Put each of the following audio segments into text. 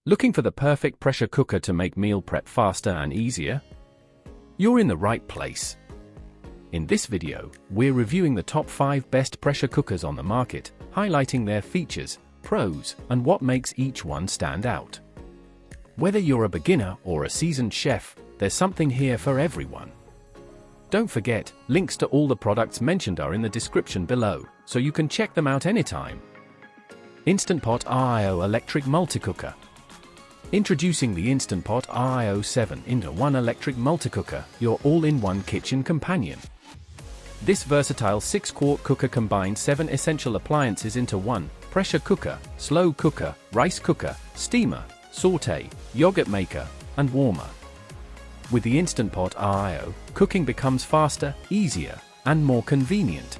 Looking for the perfect pressure cooker to make meal prep faster and easier? You're in the right place. In this video, we're reviewing the top 5 best pressure cookers on the market, highlighting their features, pros, and what makes each one stand out. Whether you're a beginner or a seasoned chef, there's something here for everyone. Don't forget, links to all the products mentioned are in the description below, so you can check them out anytime. Instant Pot RIO Electric Multicooker. Introducing the Instant Pot RIO 7-in-1 Electric Multicooker, your all-in-one kitchen companion. This versatile 6-quart cooker combines 7 essential appliances into one: pressure cooker, slow cooker, rice cooker, steamer, saute, yogurt maker, and warmer. With the Instant Pot RIO, cooking becomes faster, easier, and more convenient.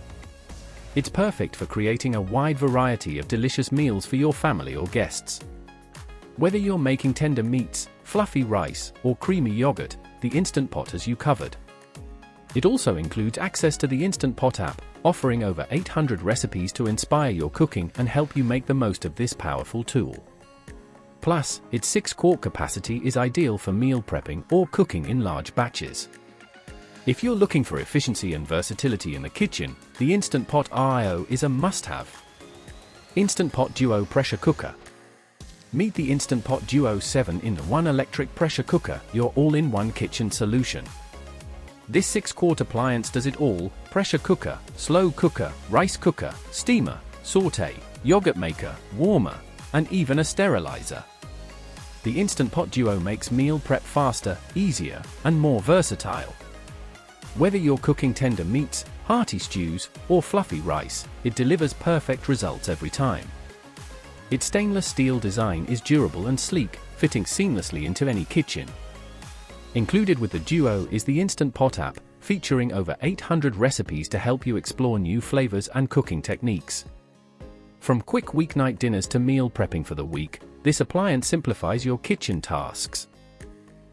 It's perfect for creating a wide variety of delicious meals for your family or guests. Whether you're making tender meats, fluffy rice, or creamy yogurt, the Instant Pot has you covered. It also includes access to the Instant Pot app, offering over 800 recipes to inspire your cooking and help you make the most of this powerful tool. Plus, its 6-quart capacity is ideal for meal prepping or cooking in large batches. If you're looking for efficiency and versatility in the kitchen, the Instant Pot RIO is a must-have. Instant Pot Duo Pressure Cooker. Meet the Instant Pot Duo 7-in-1 Electric Pressure Cooker, your all-in-one kitchen solution. This 6-quart appliance does it all: pressure cooker, slow cooker, rice cooker, steamer, saute, yogurt maker, warmer, and even a sterilizer. The Instant Pot Duo makes meal prep faster, easier, and more versatile. Whether you're cooking tender meats, hearty stews, or fluffy rice, it delivers perfect results every time. Its stainless steel design is durable and sleek, fitting seamlessly into any kitchen. Included with the Duo is the Instant Pot app, featuring over 800 recipes to help you explore new flavors and cooking techniques. From quick weeknight dinners to meal prepping for the week, this appliance simplifies your kitchen tasks.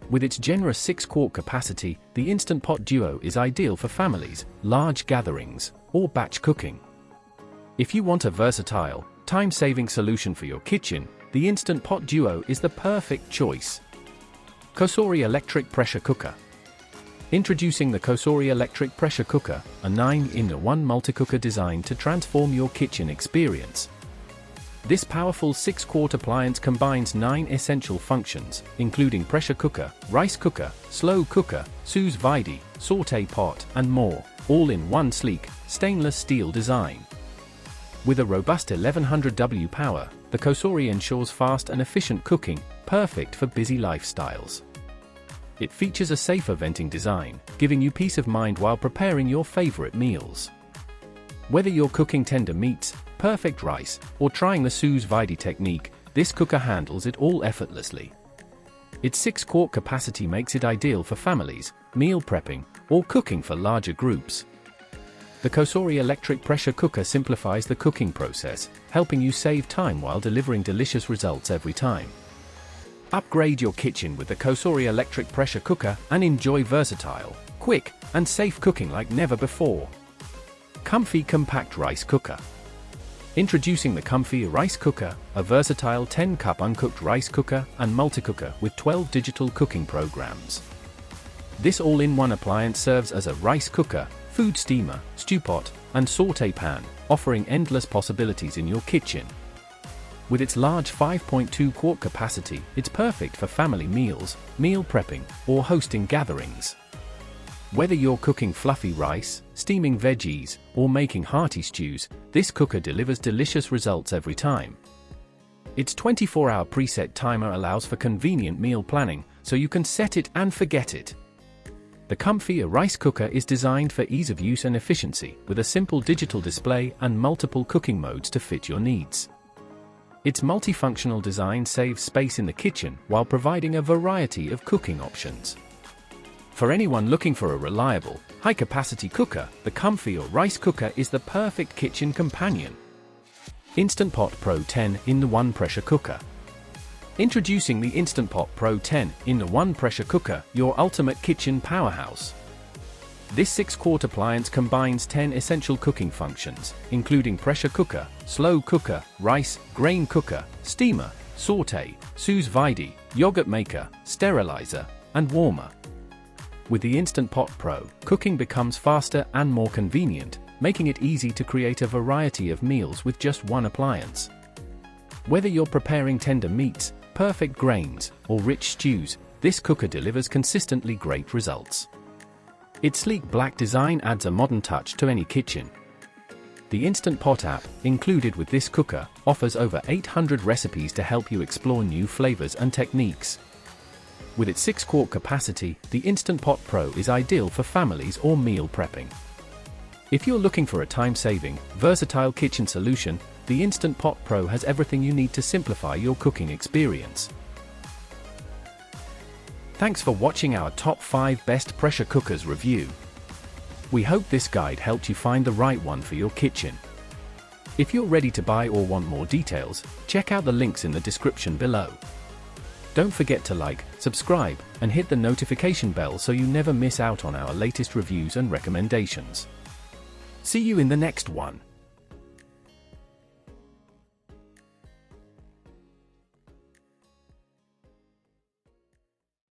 With its generous 6-quart capacity, the Instant Pot Duo is ideal for families, large gatherings, or batch cooking. If you want a versatile, time-saving solution for your kitchen, the Instant Pot Duo is the perfect choice. Cosori Electric Pressure Cooker. Introducing the Cosori Electric Pressure Cooker, a 9-in-1 multi-cooker designed to transform your kitchen experience. This powerful 6-quart appliance combines 9 essential functions, including pressure cooker, rice cooker, slow cooker, sous vide, saute pot, and more, all in one sleek, stainless steel design. With a robust 1100W power, the Cosori ensures fast and efficient cooking, perfect for busy lifestyles. It features a safer venting design, giving you peace of mind while preparing your favorite meals. Whether you're cooking tender meats, perfect rice, or trying the sous vide technique, this cooker handles it all effortlessly. Its 6-quart capacity makes it ideal for families, meal prepping, or cooking for larger groups. The Cosori Electric Pressure Cooker simplifies the cooking process, helping you save time while delivering delicious results every time. Upgrade your kitchen with the Cosori Electric Pressure Cooker and enjoy versatile, quick, and safe cooking like never before. Comfy Compact Rice Cooker. Introducing the Comfy Rice Cooker, a versatile 10-cup uncooked rice cooker and multi-cooker with 12 digital cooking programs. This all-in-one appliance serves as a rice cooker, food steamer, stew pot, and saute pan, offering endless possibilities in your kitchen. With its large 5.2-quart capacity, it's perfect for family meals, meal prepping, or hosting gatherings. Whether you're cooking fluffy rice, steaming veggies, or making hearty stews, this cooker delivers delicious results every time. Its 24-hour preset timer allows for convenient meal planning, so you can set it and forget it. The Comfy Rice Cooker is designed for ease of use and efficiency, with a simple digital display and multiple cooking modes to fit your needs. Its multifunctional design saves space in the kitchen while providing a variety of cooking options. For anyone looking for a reliable, high-capacity cooker, the Comfy Rice Cooker is the perfect kitchen companion. Instant Pot Pro 10-in-1 Pressure Cooker. Introducing the Instant Pot Pro 10-in-1 Pressure Cooker, your ultimate kitchen powerhouse. This 6-quart appliance combines 10 essential cooking functions, including pressure cooker, slow cooker, rice, grain cooker, steamer, saute, sous vide, yogurt maker, sterilizer, and warmer. With the Instant Pot Pro, cooking becomes faster and more convenient, making it easy to create a variety of meals with just one appliance. Whether you're preparing tender meats, perfect grains, or rich stews, this cooker delivers consistently great results. Its sleek black design adds a modern touch to any kitchen. The Instant Pot app, included with this cooker, offers over 800 recipes to help you explore new flavors and techniques. With its 6-quart capacity, the Instant Pot Pro is ideal for families or meal prepping. If you're looking for a time-saving, versatile kitchen solution, the Instant Pot Pro has everything you need to simplify your cooking experience. Thanks for watching our top 5 best pressure cookers review. We hope this guide helped you find the right one for your kitchen. If you're ready to buy or want more details, check out the links in the description below. Don't forget to like, subscribe, and hit the notification bell so you never miss out on our latest reviews and recommendations. See you in the next one.